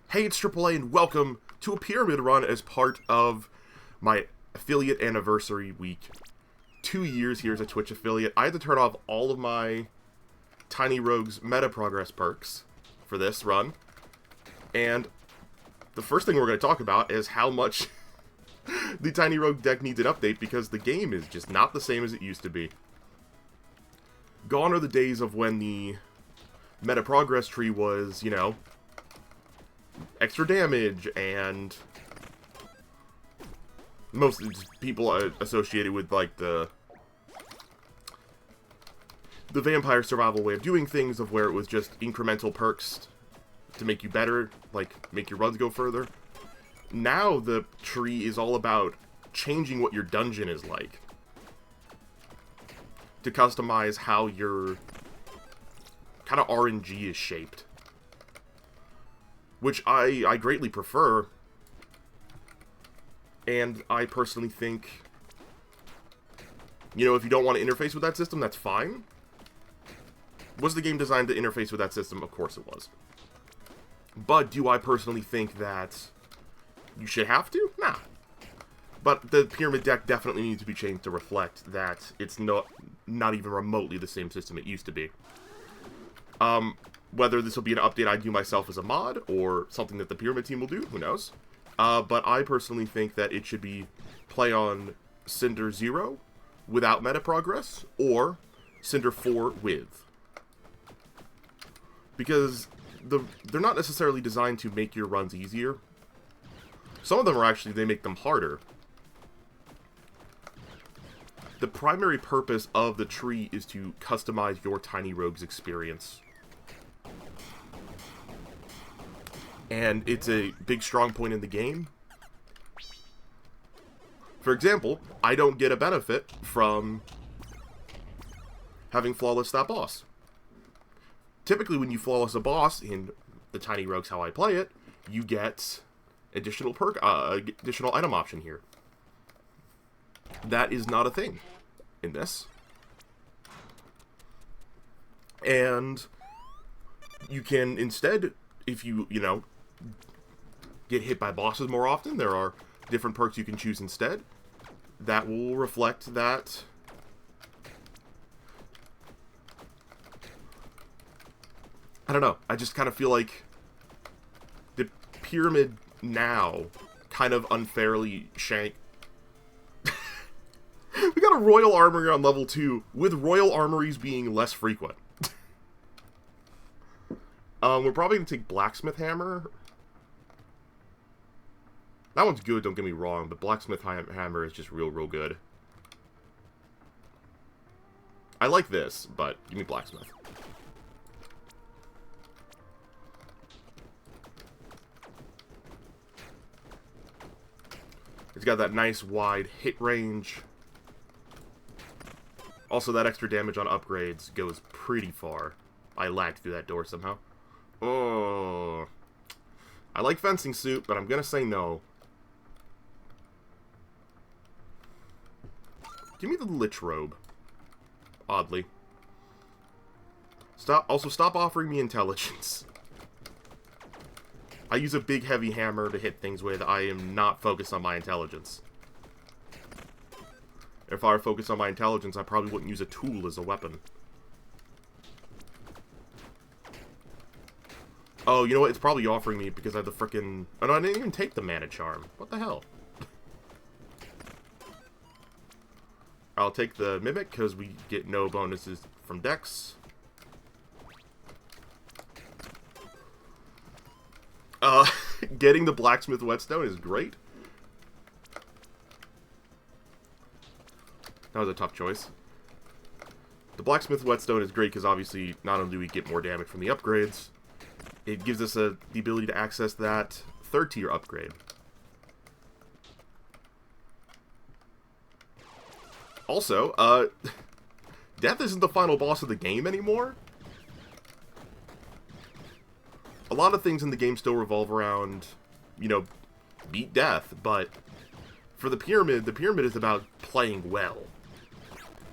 Hey, it's AAA, and welcome to a pyramid run as part of my affiliate anniversary week. 2 years here as a Twitch affiliate. I had to turn off all of my Tiny Rogue's meta progress perks for this run. And the first thing we're going to talk about is how much the Tiny Rogue deck needs an update, because the game is just not the same as it used to be. Gone are the days of when the meta progress tree was, you know, extra damage and most people associated with like the vampire survival way of doing things, of where it was just incremental perks to make you better, like make your runs go further. Now the tree is all about changing what your dungeon is like to customize how your kind of RNG is shaped, which I greatly prefer. And I personally think, you know, if you don't want to interface with that system, that's fine. Was the game designed to interface with that system? Of course it was. But do I personally think that you should have to? Nah. But the pyramid deck definitely needs to be changed to reflect that it's not even remotely the same system it used to be. Whether this will be an update I do myself as a mod, or something that the pyramid team will do, who knows? But I personally think that it should be play on Cinder 0 without meta progress, or Cinder 4 with. Because they're not necessarily designed to make your runs easier. Some of them are actually, they make them harder. The primary purpose of the tree is to customize your Tiny Rogue's experience. And it's a big strong point in the game. For example, I don't get a benefit from having flawless that boss. Typically when you flawless a boss in the Tiny Rogues how I play it, you get additional perk, additional item option here. That is not a thing in this. And you can instead, if you know, get hit by bosses more often, there are different perks you can choose instead that will reflect that. I don't know, I just kind of feel like the pyramid now kind of unfairly We got a royal armory on level 2, with royal armories being less frequent. We're probably going to take Blacksmith Hammer. That one's good, don't get me wrong, but Blacksmith Hammer is just real good. I like this, but give me Blacksmith. It's got that nice wide hit range. Also, that extra damage on upgrades goes pretty far. I lagged through that door somehow. Oh, I like Fencing Suit, but I'm gonna say no. Give me the Lich Robe. Oddly. Stop offering me intelligence. I use a big heavy hammer to hit things with. I am not focused on my intelligence. If I were focused on my intelligence, I probably wouldn't use a tool as a weapon. Oh, you know what? It's probably offering me because I have the frickin'... Oh, no, I didn't even take the Mana Charm. What the hell? I'll take the Mimic because we get no bonuses from Dex. Getting the Blacksmith Whetstone is great. That was a tough choice. The Blacksmith Whetstone is great because obviously not only do we get more damage from the upgrades, it gives us the ability to access that 3rd tier upgrade. Also, Death isn't the final boss of the game anymore. A lot of things in the game still revolve around, you know, beat Death, but for the pyramid is about playing well.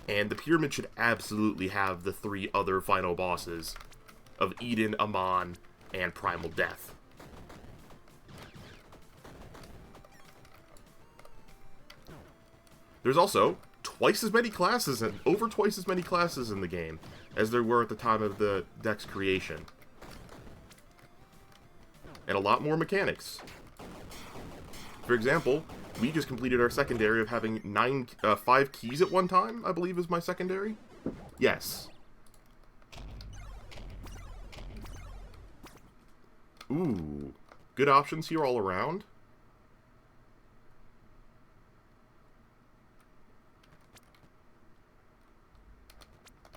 And the pyramid should absolutely have the 3 other final bosses of Eden, Amon, and Primal Death. There's also twice as many classes and over twice as many classes in the game as there were at the time of the deck's creation. And a lot more mechanics. For example, we just completed our secondary of having 5 keys at one time, I believe is my secondary. Yes. Ooh. Good options here all around.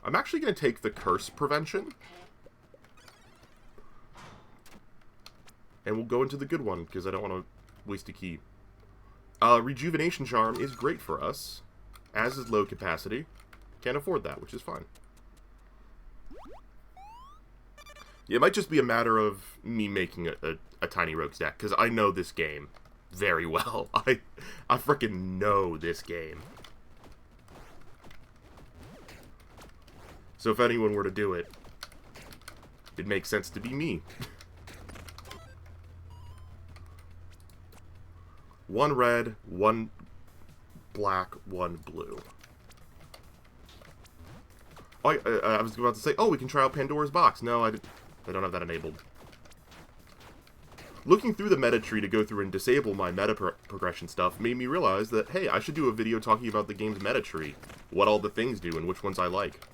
I'm actually going to take the curse prevention. And we'll go into the good one, because I don't want to waste a key. Rejuvenation Charm is great for us, as is low capacity. Can't afford that, which is fine. Yeah, it might just be a matter of me making a Tiny Rogues deck, because I know this game very well. I frickin' know this game. So if anyone were to do it, it makes sense to be me. 1 red, 1 black, 1 blue. Oh, I was about to say, oh, we can try out Pandora's Box. No, I don't have that enabled. Looking through the meta tree to go through and disable my meta progression stuff made me realize that, hey, I should do a video talking about the game's meta tree. What all the things do and which ones I like.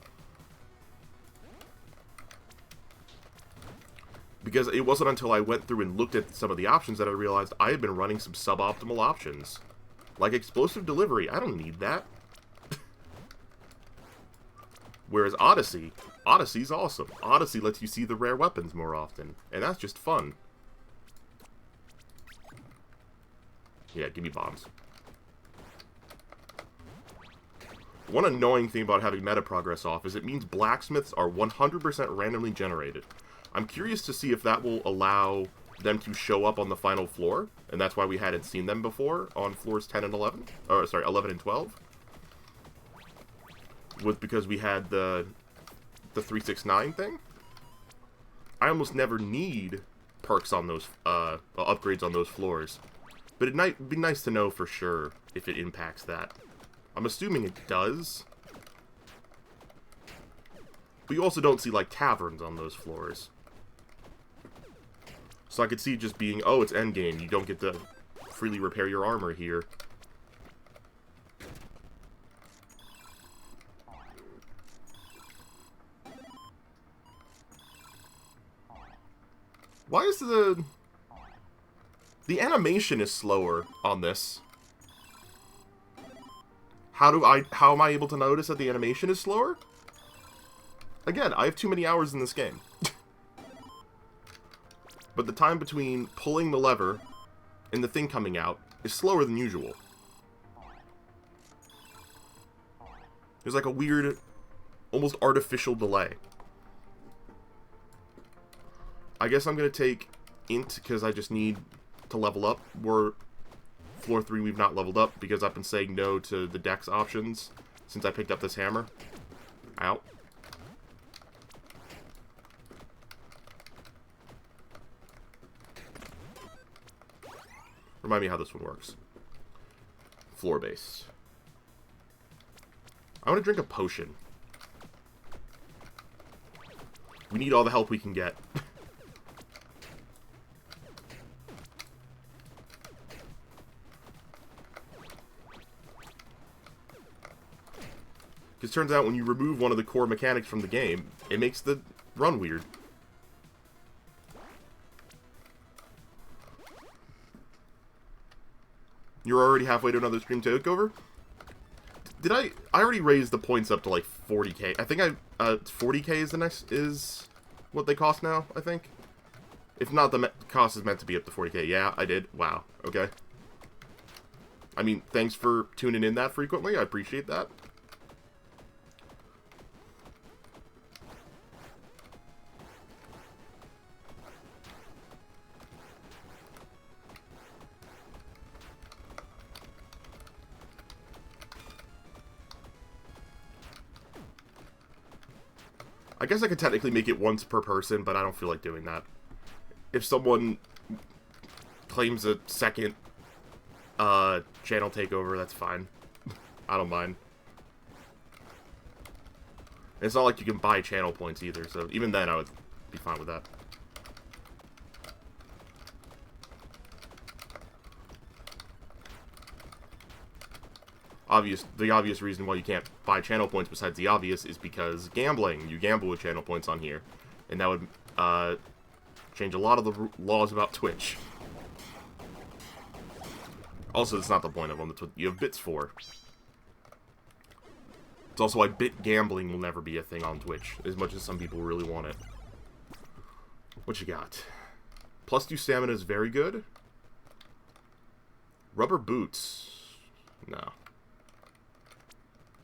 Because it wasn't until I went through and looked at some of the options that I realized I had been running some suboptimal options. Like Explosive Delivery, I don't need that. Whereas Odyssey's awesome. Odyssey lets you see the rare weapons more often, and that's just fun. Yeah, give me bombs. One annoying thing about having meta progress off is it means blacksmiths are 100% randomly generated. I'm curious to see if that will allow them to show up on the final floor, and that's why we hadn't seen them before on floors 10 and 11. Or, sorry, 11 and 12. Because we had the 369 thing. I almost never need perks on those, upgrades on those floors. But it might be nice to know for sure if it impacts that. I'm assuming it does. But you also don't see, like, taverns on those floors. So I could see it just being, oh, it's endgame. You don't get to freely repair your armor here. Why is the animation is slower on this? How am I able to notice that the animation is slower? Again, I have too many hours in this game. But the time between pulling the lever and the thing coming out is slower than usual. There's like a weird, almost artificial delay. I guess I'm going to take int because I just need to level up. We're floor 3, we've not leveled up because I've been saying no to the dex options since I picked up this hammer. Ow. Remind me how this one works. Floor-based. I want to drink a potion. We need all the help we can get. Because it turns out when you remove one of the core mechanics from the game, it makes the run weird. You're already halfway to another stream takeover? Did I already raised the points up to like 40k. I think 40k is the next, is what they cost now, I think. If not, the cost is meant to be up to 40k. Yeah, I did. Wow. Okay. I mean, thanks for tuning in that frequently. I appreciate that. I guess I could technically make it once per person, but I don't feel like doing that. If someone claims a second channel takeover, that's fine. I don't mind. And it's not like you can buy channel points either, so even then I would be fine with that. The obvious reason why you can't buy channel points besides the obvious is because gambling. You gamble with channel points on here. And that would change a lot of the laws about Twitch. Also, that's not the point of them. That's what you have bits for. It's also why bit gambling will never be a thing on Twitch, as much as some people really want it. What you got? +2 stamina is very good. Rubber boots. No.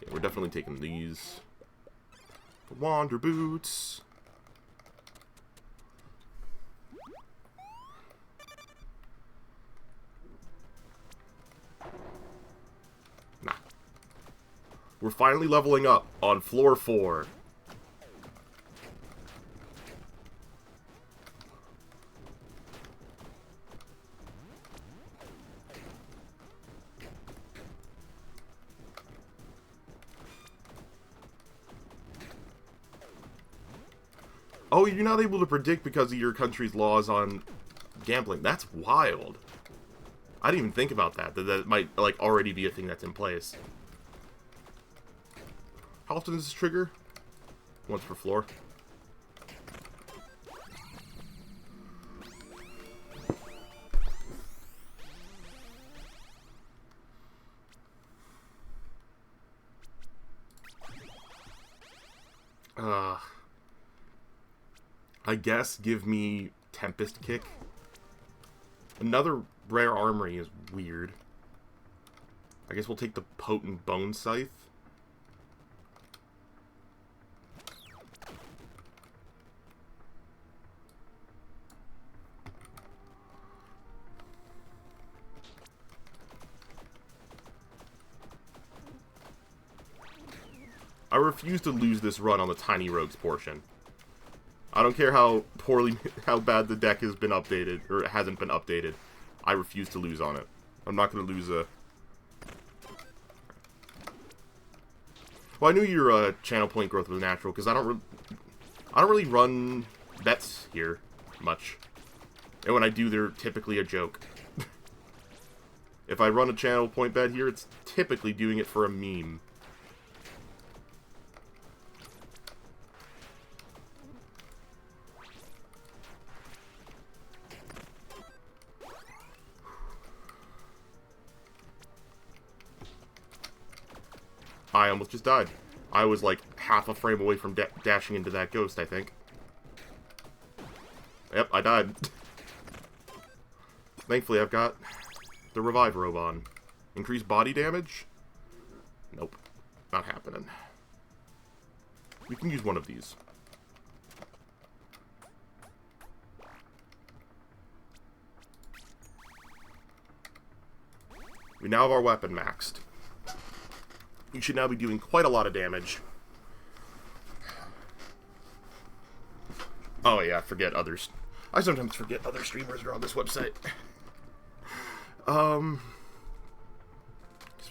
Yeah, we're definitely taking these. The wander boots. Nah. We're finally leveling up on floor 4. Oh, you're not able to predict because of your country's laws on gambling. That's wild. I didn't even think about that. That might, like, already be a thing that's in place. How often does this trigger? Once per floor. I guess give me Tempest Kick. Another rare armory is weird. I guess we'll take the Potent Bone Scythe. I refuse to lose this run on the Tiny Rogues portion. I don't care how bad the deck has been updated, or it hasn't been updated. I refuse to lose on it. I'm not going to lose a... Well, I knew your channel point growth was natural, because I don't really run bets here much. And when I do, they're typically a joke. If I run a channel point bet here, it's typically doing it for a meme. I almost just died. I was like half a frame away from dashing into that ghost, I think. Yep, I died. Thankfully, I've got the revive robe on. Increased body damage? Nope. Not happening. We can use one of these. We now have our weapon maxed. You should now be doing quite a lot of damage. Oh yeah, forget others. I sometimes forget other streamers are on this website. Guess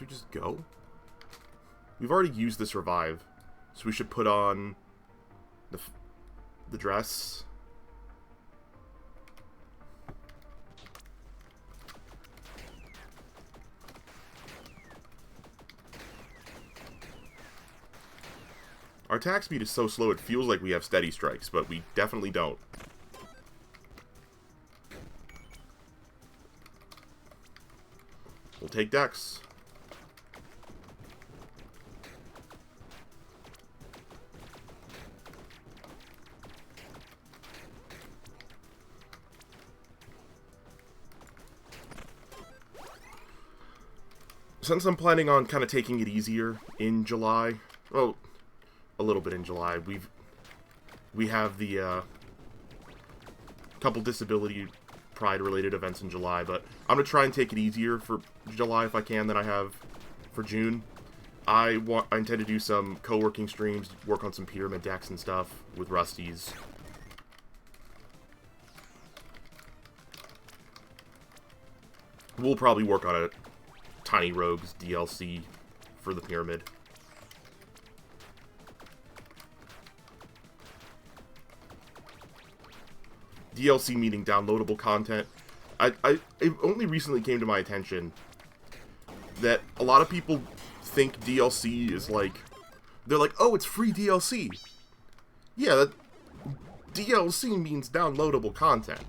we just go? We've already used this revive, so we should put on the dress. Our attack speed is so slow it feels like we have steady strikes, but we definitely don't. We'll take Dex. Since I'm planning on kind of taking it easier in July, well, a little bit in July, we have the couple disability pride related events in July, but I'm gonna try and take it easier for July if I can than I have for June. I intend to do some co-working streams, work on some pyramid decks and stuff with Rusties. We'll probably work on a Tiny Rogues DLC for the pyramid. DLC meaning downloadable content. It only recently came to my attention that a lot of people think DLC is like... They're like, oh, it's free DLC. Yeah, DLC means downloadable content.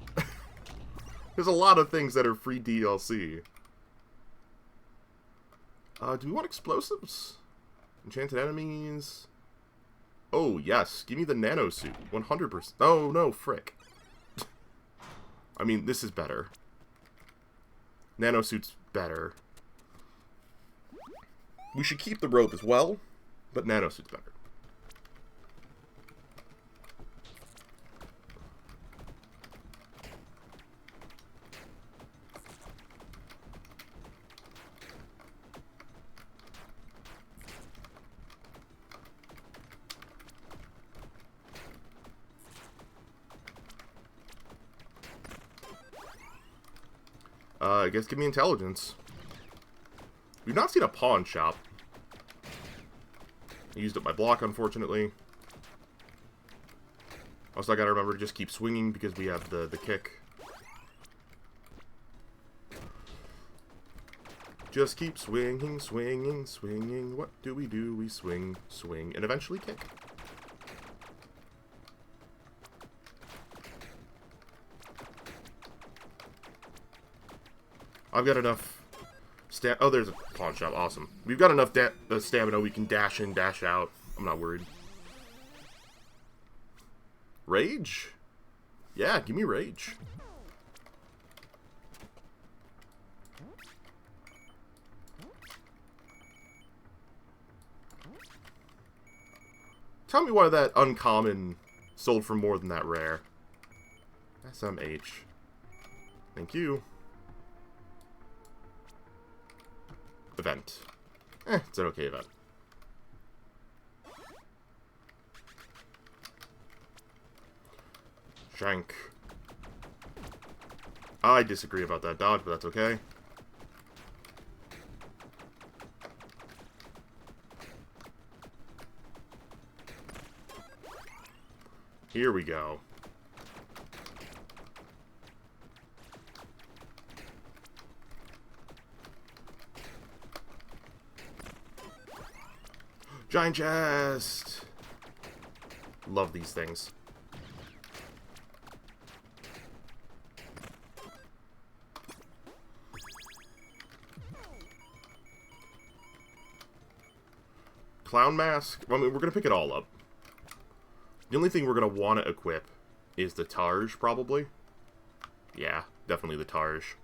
There's a lot of things that are free DLC. Do we want explosives? Enchanted enemies? Oh, yes. Give me the nano suit. 100%. Oh, no, frick. I mean, this is better. Nano suit's better. We should keep the rope as well, but nano suit's better. I guess give me intelligence. We've not seen a pawn shop. I used up my block, unfortunately. Also, I gotta remember to just keep swinging because we have the kick. Just keep swinging, swinging, swinging. What do? We swing, swing, and eventually kick. I've got enough oh, there's a pawn shop. Awesome. We've got enough stamina. We can dash in, dash out. I'm not worried. Rage? Yeah, give me rage. Tell me why that uncommon sold for more than that rare. SMH. Thank you. Event. It's an okay event. Shank. I disagree about that dodge, but that's okay. Here we go. Giant chest! Love these things. Clown mask? I mean, we're gonna pick it all up. The only thing we're gonna want to equip is the Targe, probably. Yeah, definitely the Targe.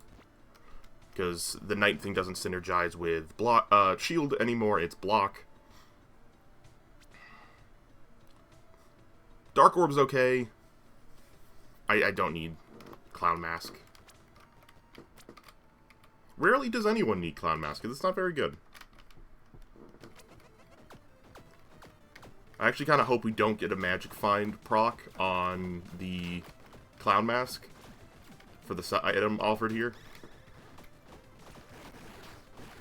Because the Knight thing doesn't synergize with block, shield anymore, it's block. Dark Orb's okay. I don't need Clown Mask. Rarely does anyone need Clown Mask, because it's not very good. I actually kind of hope we don't get a Magic Find proc on the Clown Mask for the item offered here.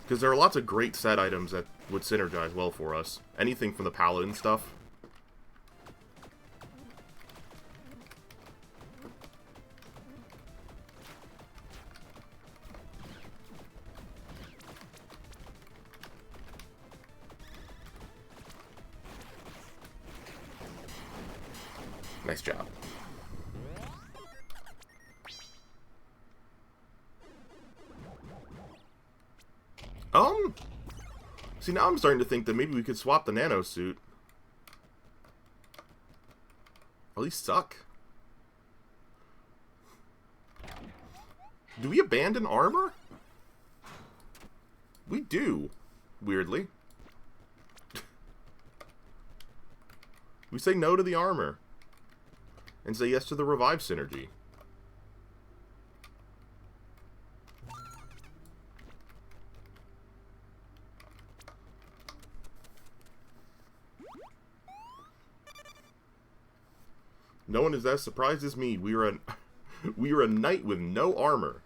Because there are lots of great set items that would synergize well for us. Anything from the Paladin stuff. Nice job. See, now I'm starting to think that maybe we could swap the nano suit. At least suck. Do we abandon armor? We do, weirdly. We say no to the armor. And say yes to the revive synergy. No one is as surprised as me. We are a knight with no armor.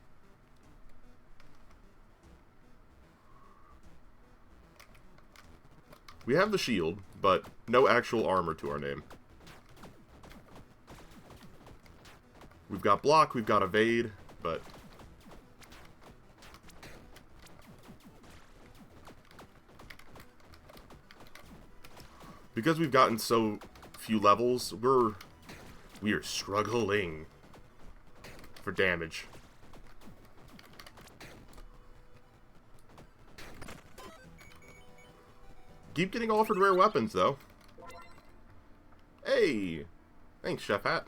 We have the shield, but no actual armor to our name. We've got block, we've got evade, but... because we've gotten so few levels, we are struggling for damage. Keep getting offered rare weapons, though. Hey! Thanks, Chef Hat.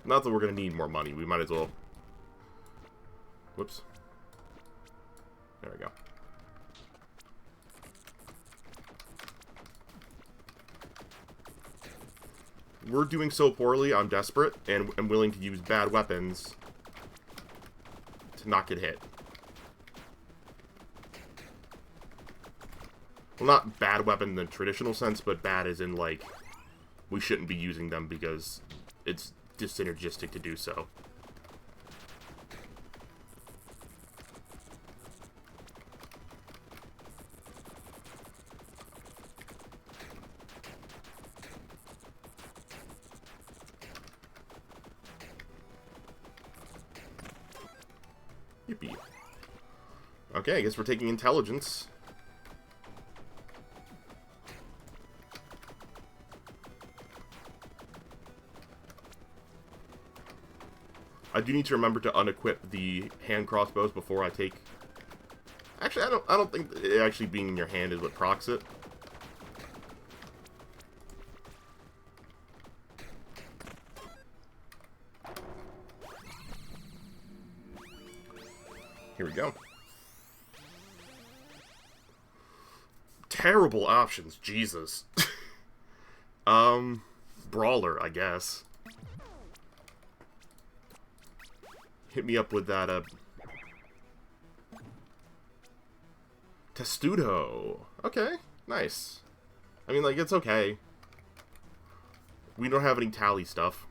Not that we're going to need more money. We might as well... whoops. There we go. We're doing so poorly, I'm desperate, and I'm willing to use bad weapons to not get hit. Well, not bad weapon in the traditional sense, but bad as in, like, we shouldn't be using them because it's synergistic to do so. Yippee. Okay, I guess we're taking intelligence. I do need to remember to unequip the hand crossbows before I take... actually, I don't think it actually being in your hand is what procs it. Here we go. Terrible options, Jesus. Brawler, I guess. Hit me up with that, Testudo. Okay, nice. I mean, like, it's okay. We don't have any tally stuff.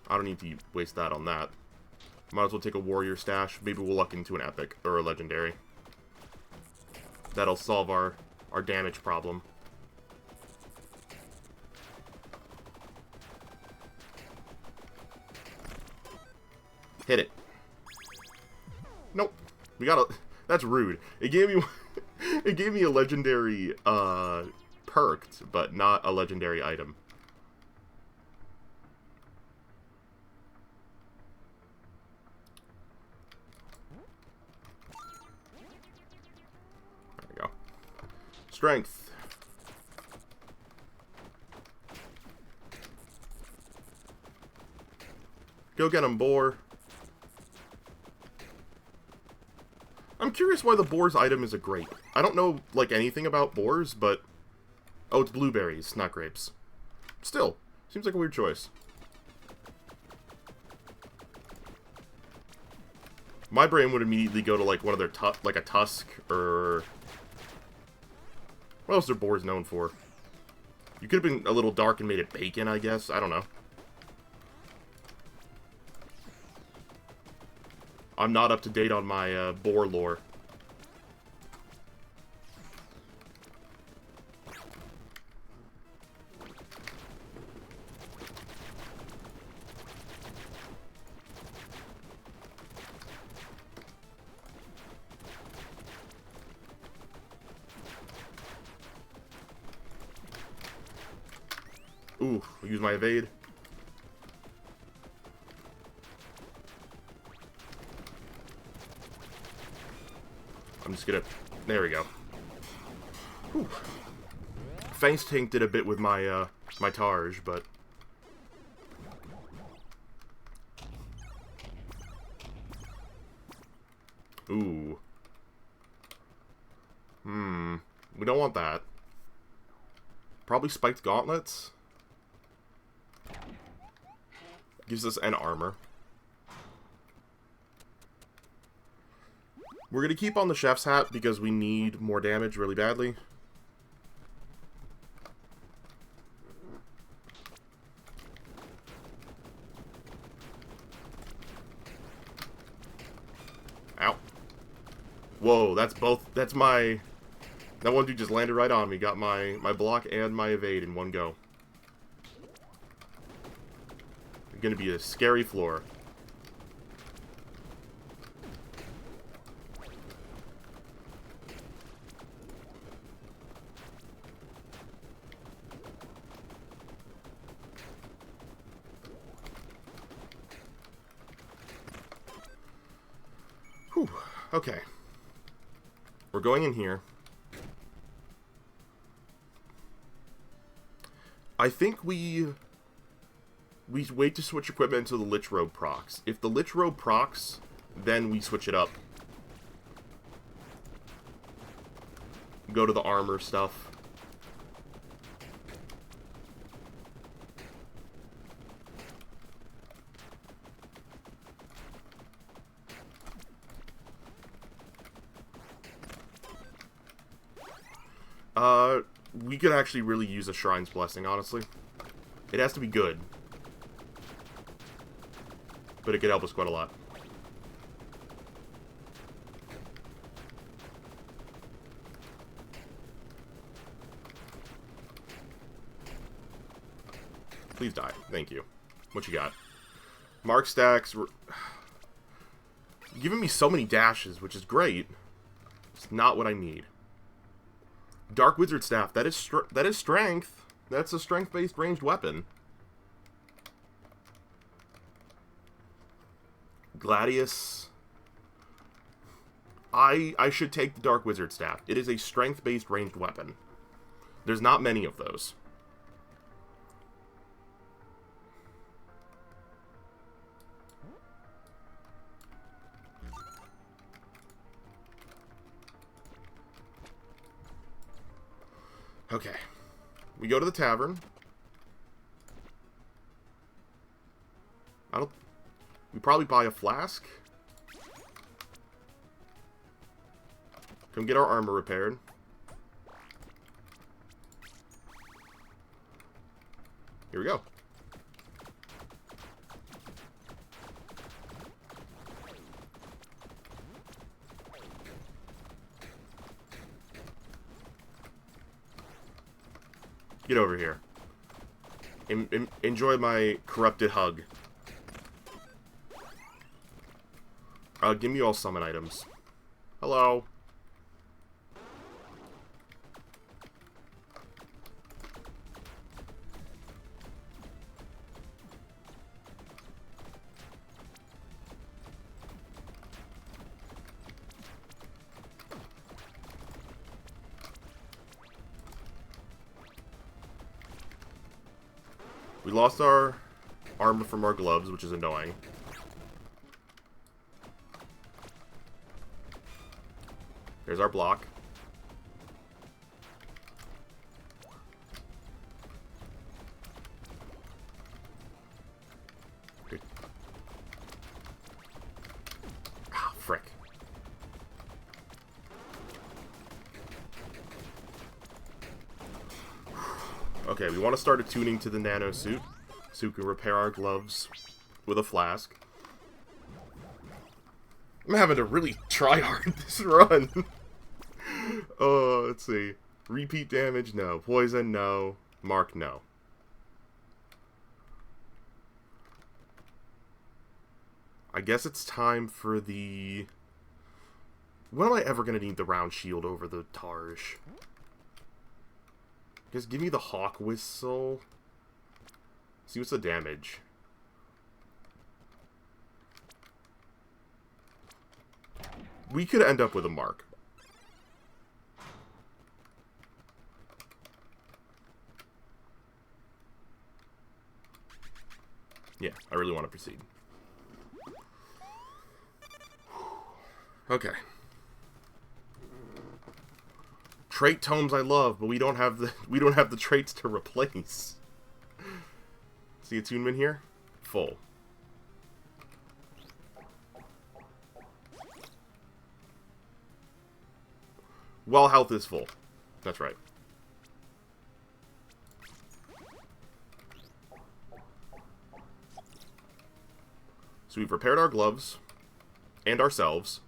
I don't need to waste that on that. Might as well take a warrior stash. Maybe we'll luck into an epic or a legendary. That'll solve our damage problem. Hit it. Nope. We got a... that's rude. It gave me... it gave me a legendary, perked, but not a legendary item. There we go. Strength. Go get him, boar. I'm curious why the boar's item is a grape. I don't know, like, anything about boars, but... oh, it's blueberries, not grapes. Still, seems like a weird choice. My brain would immediately go to, like, one of their like a tusk, or... what else are boars known for? You could have been a little dark and made it bacon, I guess. I don't know. I'm not up to date on my boar lore. Ooh, I'll use my evade. I'm just gonna... there we go. Whew. Fangs Tank did a bit with my, my Targe, but... ooh. We don't want that. Probably spiked gauntlets. Gives us an armor. We're going to keep on the chef's hat because we need more damage really badly. Whoa, that's both. That's my. That one dude just landed right on me. Got my block and my evade in one go. It's gonna be a scary floor. Whew. Okay. We're going in here. I think we wait to switch equipment until the Lich Robe procs. If the Lich Robe procs, then we switch it up. Go to the armor stuff. We could actually really use a Shrine's Blessing, honestly. It has to be good. But it could help us quite a lot. Please die. Thank you. What you got? Mark stacks. Giving me so many dashes, which is great. It's not what I need. Dark Wizard Staff. That is strength. That's a strength-based ranged weapon. Gladius. I should take the Dark Wizard Staff. It is a strength-based ranged weapon. There's not many of those. Okay. We go to the tavern. We probably buy a flask. Come get our armor repaired. Here we go. Get over here. Enjoy my corrupted hug. Give me all summon items. Hello. We lost our armor from our gloves, which is annoying. There's our block. Good. Ah, frick. Okay, we want to start attuning to the nano suit, so we can repair our gloves with a flask. I'm having to really try hard this run. Let's see. Repeat damage, no. Poison, no. Mark, no. I guess it's time for the... When am I ever going to need the round shield over the Targe? Just give me the Hawk Whistle. See what's the damage. We could end up with a mark. Yeah, I really want to proceed. Okay. Trait tomes I love, but we don't have the traits to replace. See attunement here? Full. While health is full. That's right. So we've repaired our gloves and ourselves.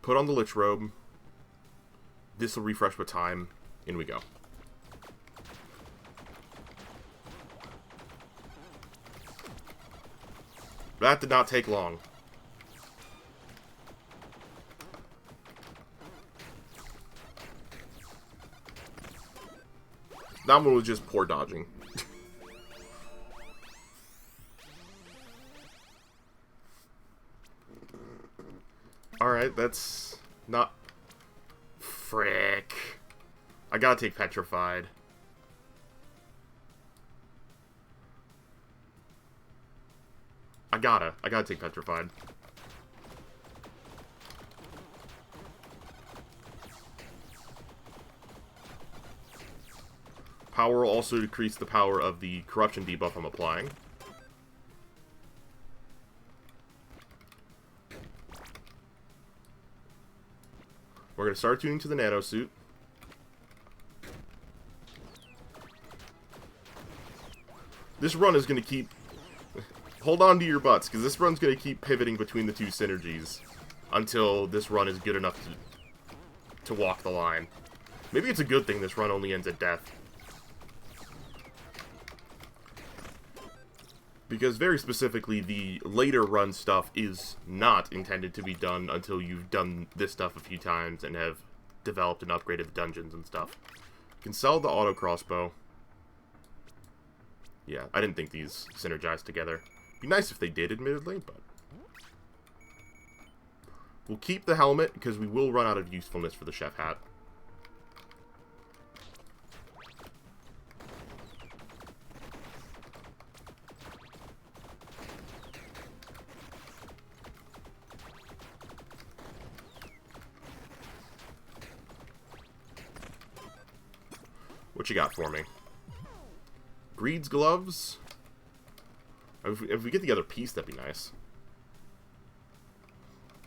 Put on the Lich Robe. This will refresh with time. In we go. That did not take long. That one was just poor dodging. Alright, that's not... Frick. I gotta take Petrified. I gotta take Petrified. Power will also decrease the power of the corruption debuff I'm applying. We're going to start tuning to the nano suit. This run is going to keep... Hold on to your butts, because this run's going to keep pivoting between the two synergies until this run is good enough to walk the line. Maybe it's a good thing this run only ends at death. Because very specifically, the later run stuff is not intended to be done until you've done this stuff a few times and have developed and upgraded the dungeons and stuff. You can sell the auto crossbow. Yeah, I didn't think these synergized together. Be nice if they did, admittedly, but... We'll keep the helmet, because we will run out of usefulness for the chef hat. What you got for me? Greed's gloves? If we get the other piece, that'd be nice.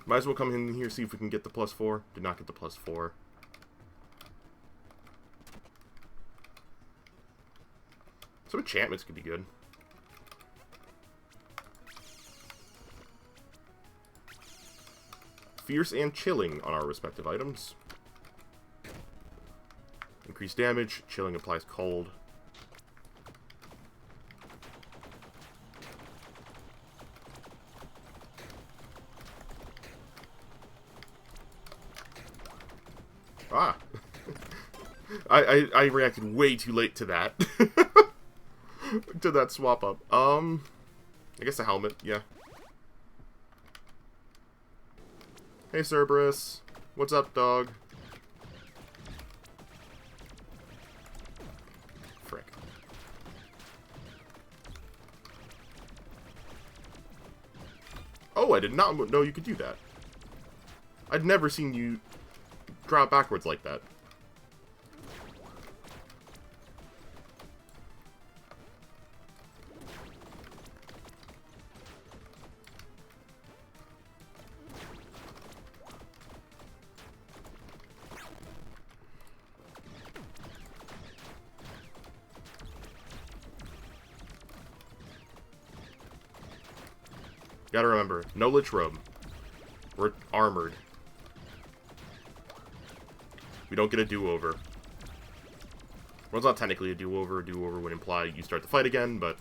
Might as well come in here, see if we can get the +4. Did not get the +4. Some enchantments could be good. Fierce and chilling on our respective items. Increased damage. Chilling applies cold. Ah. I reacted way too late to that. To that swap up. I guess a helmet, yeah. Hey Cerberus. What's up, dog? Frick. Oh, I did not know you could do that. I'd never seen you drop backwards like that. Gotta remember, no Lich Robe. We're armored. We don't get a do-over. Well, it's not technically a do-over. A do-over would imply you start the fight again, but...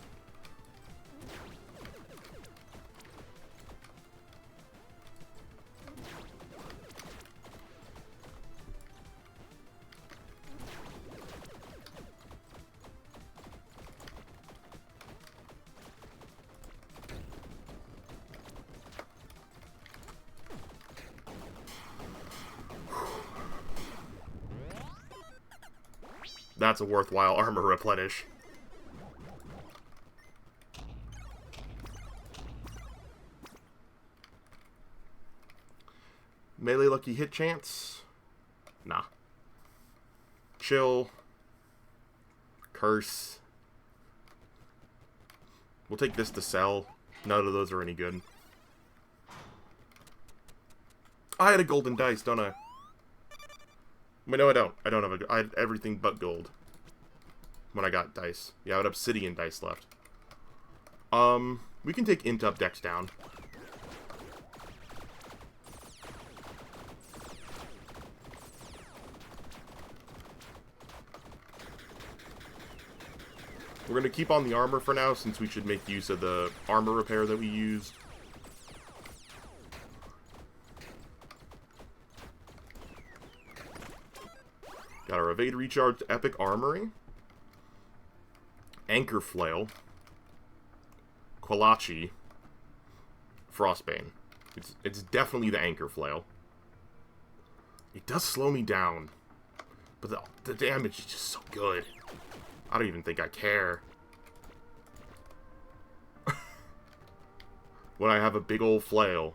That's a worthwhile armor replenish. Melee lucky hit chance? Nah. Chill. Curse. We'll take this to sell. None of those are any good. I had a golden dice, don't I? Wait, no, I don't. I don't have I had everything but gold when I got dice. Yeah, I had obsidian dice left. We can take int up, dex down. going to keep on the armor for now, since we should make use of the armor repair that we used. Got our Evade Recharged Epic Armory. Anchor Flail. Qualachi. Frostbane. It's definitely the Anchor Flail. It does slow me down. But the damage is just so good. I don't even think I care. When I have a big old flail.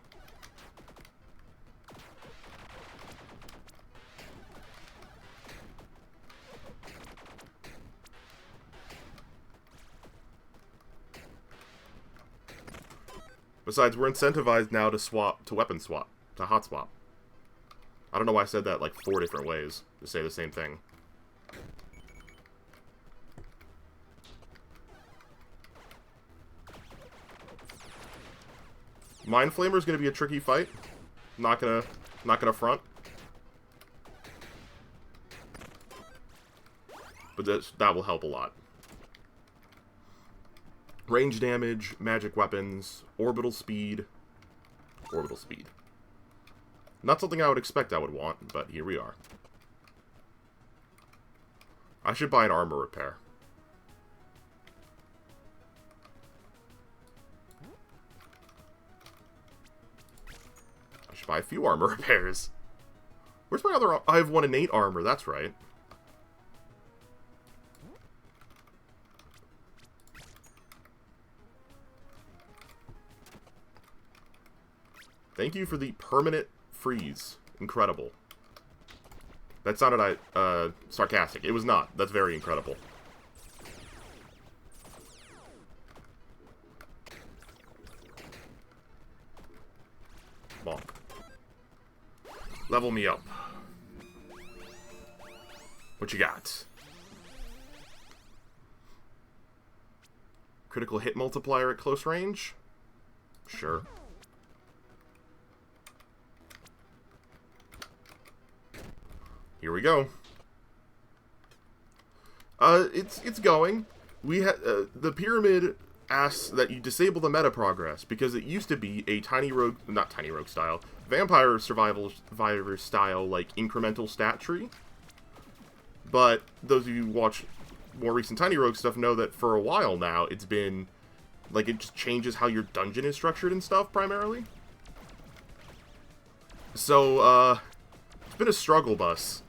Besides, we're incentivized now to weapon swap, to hot swap. I don't know why I said that like 4 different ways to say the same thing. Mind Flamer is going to be a tricky fight. Not gonna front. But that will help a lot. Range damage, magic weapons, orbital speed. Orbital speed. Not something I would expect I would want, but here we are. I should buy an armor repair. I should buy a few armor repairs. Where's my other... I have 1 innate armor, that's right. Thank you for the permanent freeze. Incredible. That sounded sarcastic. It was not. That's very incredible. Bonk. Level me up. What you got? Critical hit multiplier at close range? Sure. Here we go. It's going. We the pyramid asks that you disable the meta progress because it used to be a not tiny rogue style, vampire survivor style like incremental stat tree. But those of you who watch more recent tiny rogue stuff know that for a while now it's been like it just changes how your dungeon is structured and stuff primarily. So it's been a struggle bus.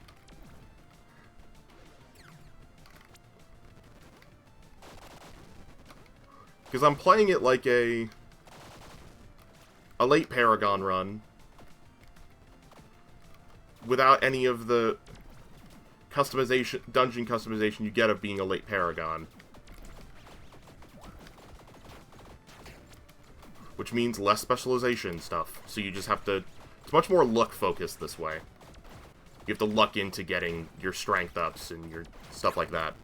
Because I'm playing it like a late Paragon run without any of the customization, dungeon customization you get of being a late Paragon. Which means less specialization stuff. So you just have to... It's much more luck focused this way. You have to luck into getting your strength ups and your stuff like that.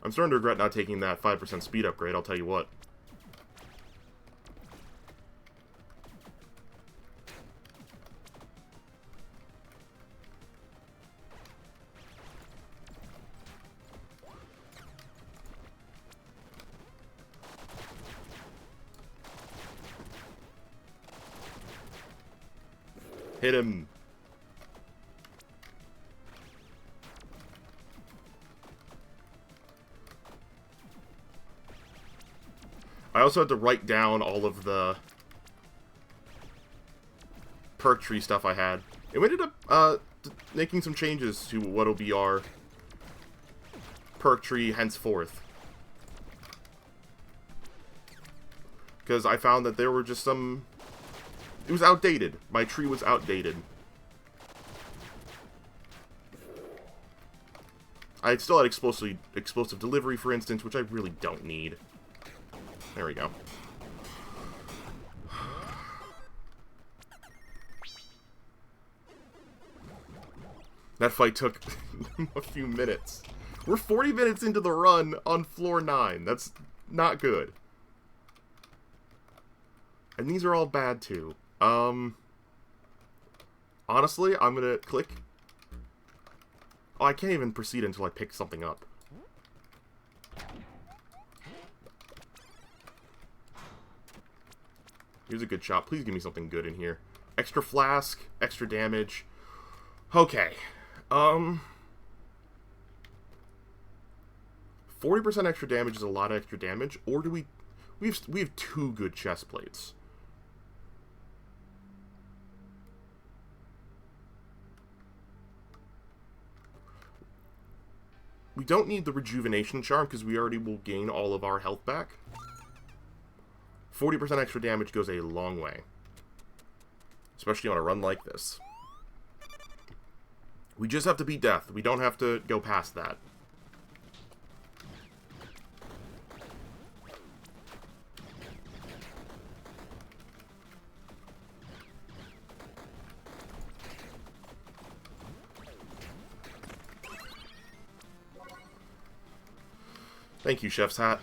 I'm starting to regret not taking that 5% speed upgrade, I'll tell you what. Hit him. I also had to write down all of the perk tree stuff I had. And we ended up making some changes to what'll be our perk tree henceforth. Because I found that there were just some... It was outdated. My tree was outdated. I still had explosive delivery, for instance, which I really don't need. There we go. That fight took a few minutes. We're 40 minutes into the run on floor 9. That's not good. And these are all bad, too. Honestly, I'm gonna click... Oh, I can't even proceed until I pick something up. Here's a good shot. Please give me something good in here. Extra flask, extra damage. Okay. 40% extra damage is a lot of extra damage, or do we have 2 good chest plates. We don't need the rejuvenation charm because we already will gain all of our health back. 40% extra damage goes a long way. Especially on a run like this. We just have to beat death. We don't have to go past that. Thank you, Chef's Hat.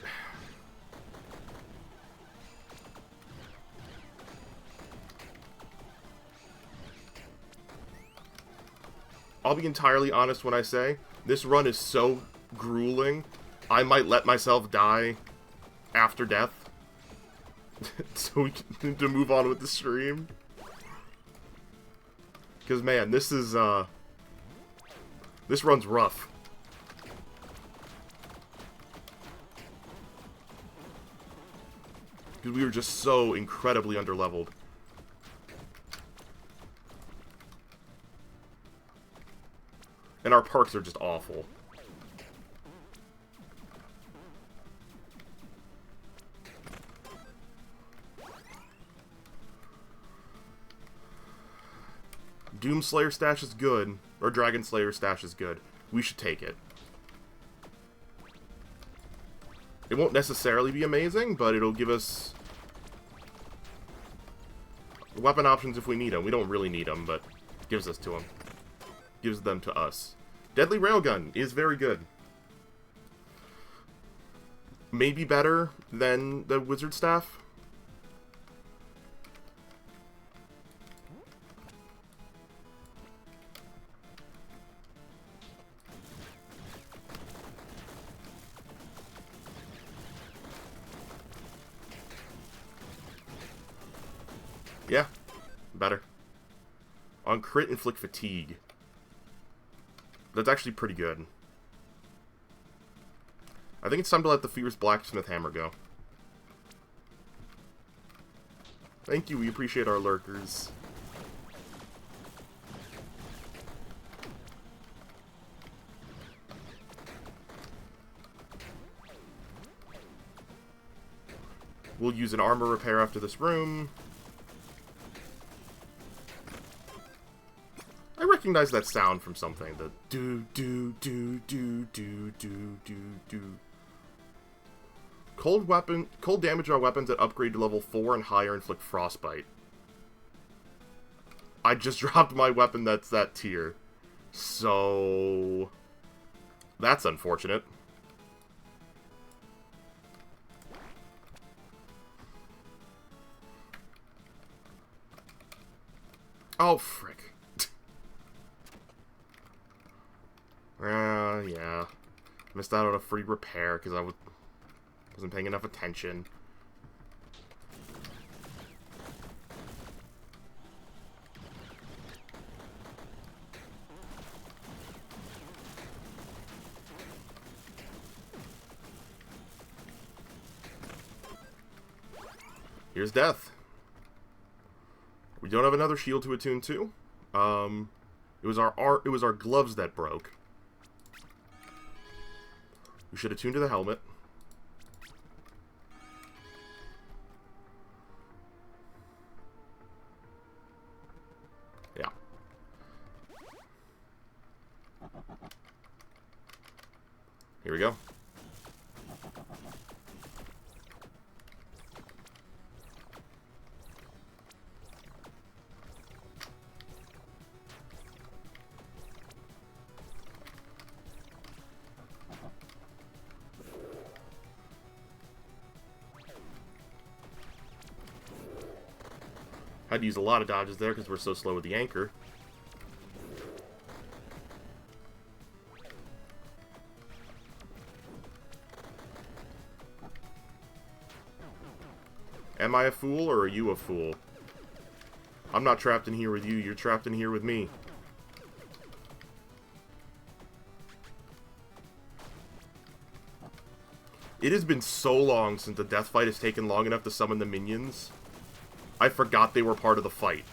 I'll be entirely honest when I say, this run is so grueling, I might let myself die after death. So we can to move on with the stream. Because, man, this is, this run's rough. Because we were just so incredibly underleveled. And our perks are just awful. Doomslayer stash is good, or Dragon Slayer stash is good. We should take it. It won't necessarily be amazing, but it'll give us weapon options if we need them. We don't really need them, but it gives us to them. Gives them to us. Deadly Railgun is very good. Maybe better than the Wizard Staff. Yeah, better. On crit, inflict fatigue. That's actually pretty good. I think it's time to let the Fierce Blacksmith Hammer go. Thank you, we appreciate our lurkers. We'll use an armor repair after this room. I recognize that sound from something. The do do do do do do do do. Cold damage on weapons that upgrade to level 4 and higher inflict frostbite. I just dropped my weapon that's that tier. So that's unfortunate. Oh frick. Yeah. Missed out on a free repair because I wasn't paying enough attention. Here's death. We don't have another shield to attune to. It was our gloves that broke. We should attune to the helmet. Yeah. Here we go. Had to use a lot of dodges there because we're so slow with the anchor. Am I a fool, or are you a fool? I'm not trapped in here with you, you're trapped in here with me. It has been so long since the death fight has taken long enough to summon the minions. I forgot they were part of the fight.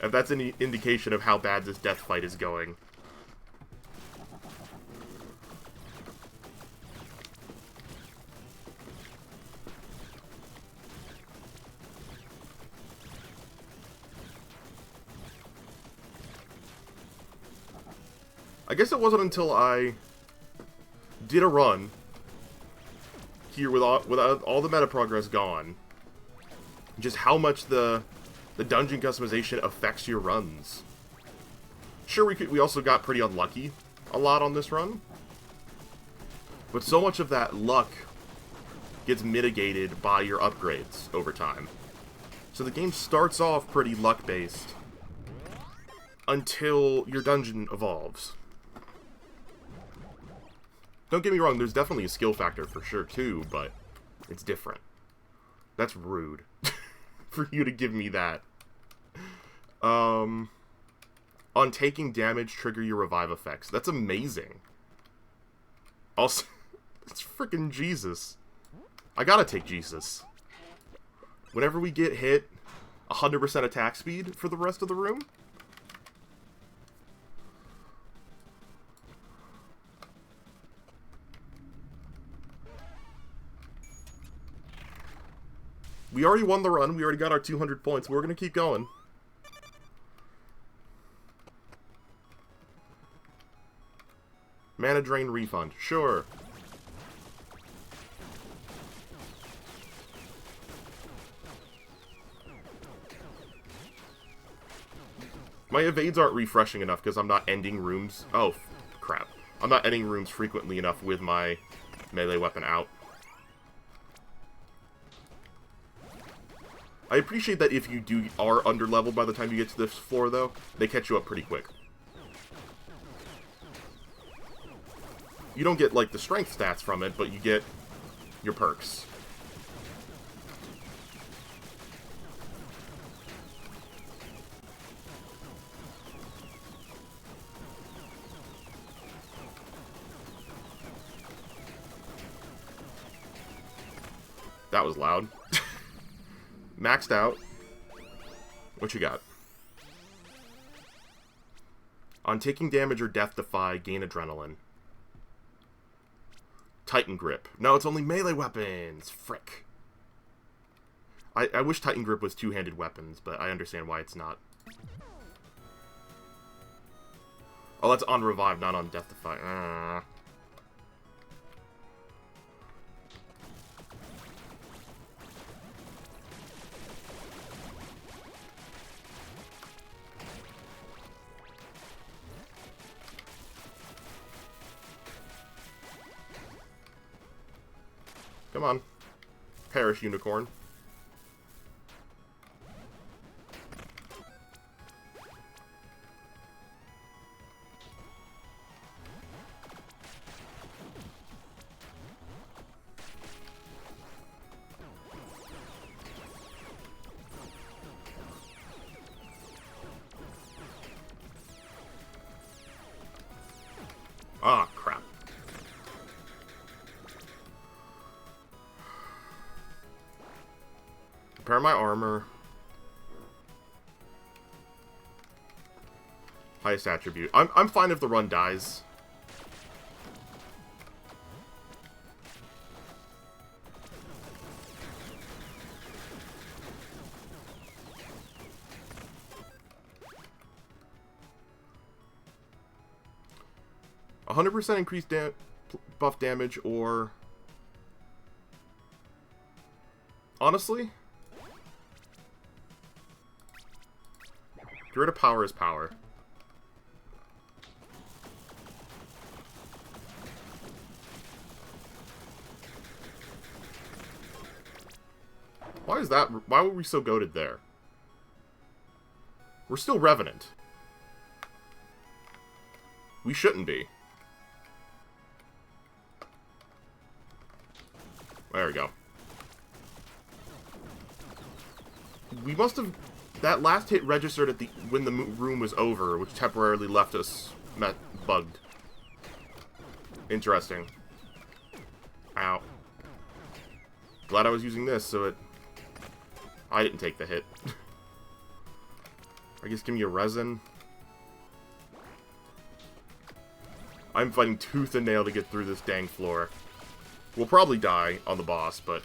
If that's any indication of how bad this death fight is going. I guess it wasn't until I did a run here with all the meta progress gone, just how much the dungeon customization affects your runs. Sure, we also got pretty unlucky a lot on this run, but so much of that luck gets mitigated by your upgrades over time. So the game starts off pretty luck-based until your dungeon evolves. Don't get me wrong, there's definitely a skill factor for sure too, but it's different. That's rude. For you to give me that. On taking damage, trigger your revive effects. That's amazing. Also, it's freaking Jesus. I gotta take Jesus. Whenever we get hit, 100% attack speed for the rest of the room. We already won the run. We already got our 200 points. We're going to keep going. Mana drain refund. Sure. My evades aren't refreshing enough because I'm not ending rooms. Oh, crap. I'm not ending rooms frequently enough with my melee weapon out. I appreciate that if you are underleveled by the time you get to this floor, though, they catch you up pretty quick. You don't get, like, the strength stats from it, but you get your perks. That was loud. Maxed out. What you got? On taking damage or death defy, gain adrenaline. Titan grip. No, it's only melee weapons. Frick. I wish Titan grip was two-handed weapons, but I understand why it's not. Oh, that's on revive, not on death defy. Come on. Perish, unicorn. Ah, crap. Repair my armor. Highest attribute. I'm fine if the run dies. A 100% increased buff damage, or honestly, get rid of power is power. Why is that? Why were we so goated there? We're still Revenant. We shouldn't be. There we go. We must have... That last hit registered at the when the room was over, which temporarily left us bugged. Interesting. Ow. Glad I was using this, so it... I didn't take the hit. I guess give me a resin. I'm fighting tooth and nail to get through this dang floor. We'll probably die on the boss, but...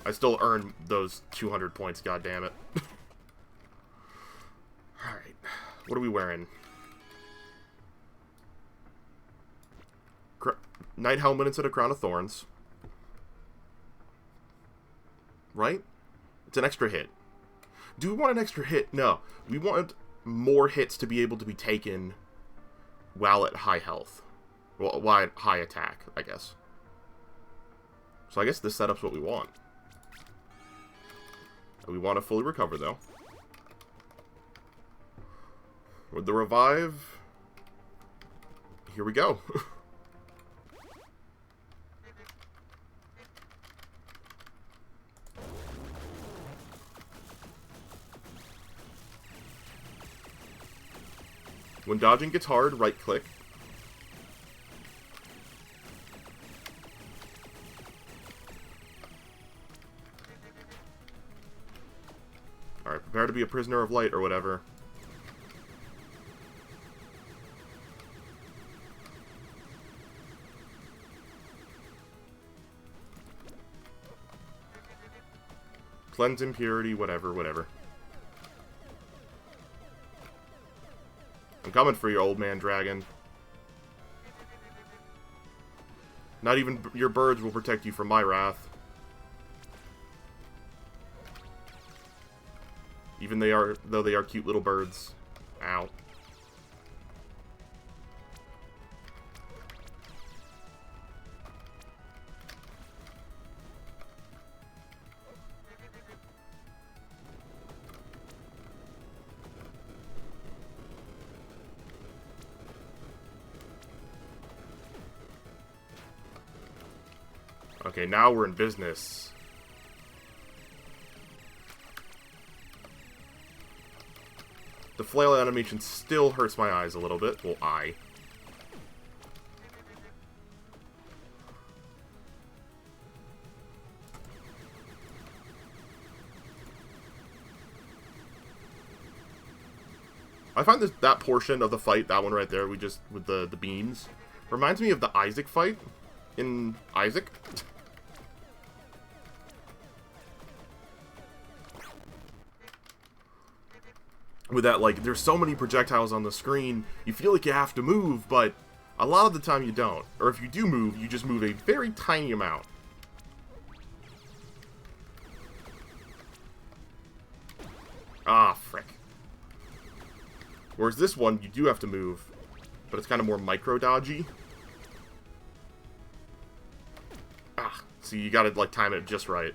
I still earned those 200 points, goddammit. Alright. What are we wearing? Knight Helmet instead of Crown of Thorns. Right? It's an extra hit. Do we want an extra hit? No. We want more hits to be able to be taken while at high health. Well, while at high attack, I guess. So I guess this setup's what we want. We want to fully recover, though. With the revive... Here we go. When dodging gets hard, right-click. Alright, prepare to be a prisoner of light or whatever. Cleanse impurity, whatever, whatever. I'm coming for you, old man dragon. Not even your birds will protect you from my wrath. Even though they are cute little birds. Ow. Okay, now we're in business. The flail animation still hurts my eyes a little bit. Well, I find that portion of the fight, that one right there, we just, with the beams, reminds me of the Isaac fight in Isaac. With that, like, there's so many projectiles on the screen, you feel like you have to move, but a lot of the time you don't. Or if you do move, you just move a very tiny amount. Ah, frick. Whereas this one, you do have to move, but it's kind of more micro-dodgy. Ah, see, you gotta, like, time it just right.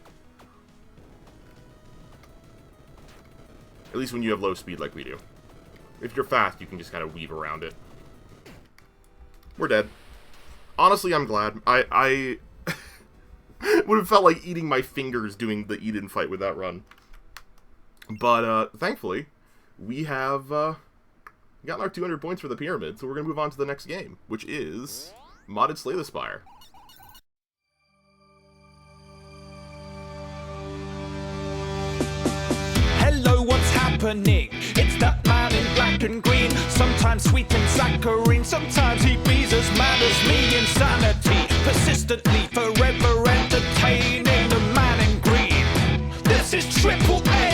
At least when you have low speed like we do. If you're fast, you can just kind of weave around it. We're dead. Honestly, I'm glad. I would have felt like eating my fingers doing the Eden fight with that run. But, thankfully, we have gotten our 200 points for the pyramid, so we're going to move on to the next game, which is Modded Slay the Spire. Hello, what's happening? It's that man in black and green. Sometimes sweet and saccharine. Sometimes he be as mad as me. Insanity, persistently, forever entertaining. The man in green. This is Triple A.